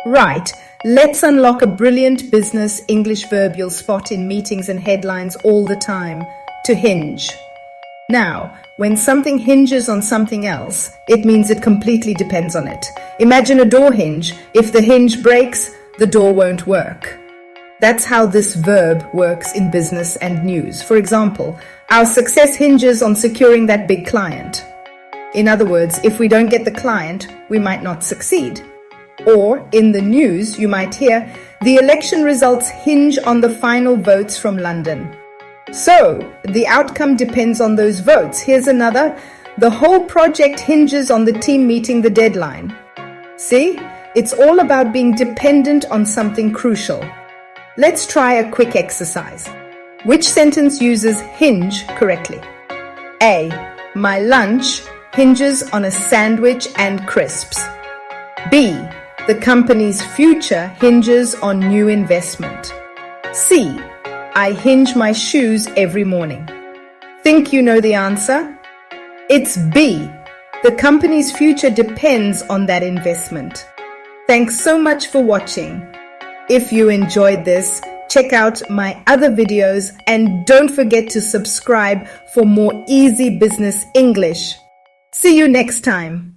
Right, let's unlock a brilliant business English verb you'll spot in meetings and headlines all the time. To hinge. Now, when something hinges on something else, it means it completely depends on it. Imagine a door hinge. If the hinge breaks, the door won't work. That's how this verb works in business and news. For example, our success hinges on securing that big client. In other words, if we don't get the client, we might not succeed. Or, in the news, you might hear, the election results hinge on the final votes from London. So, the outcome depends on those votes. Here's another. The whole project hinges on the team meeting the deadline. See? It's all about being dependent on something crucial. Let's try a quick exercise. Which sentence uses hinge correctly? A. My lunch hinges on a sandwich and crisps. B. The company's future hinges on new investment. C. I hinge my shoes every morning. Think you know the answer? It's B. The company's future depends on that investment. Thanks so much for watching. If you enjoyed this, check out my other videos and don't forget to subscribe for more easy business English. See you next time.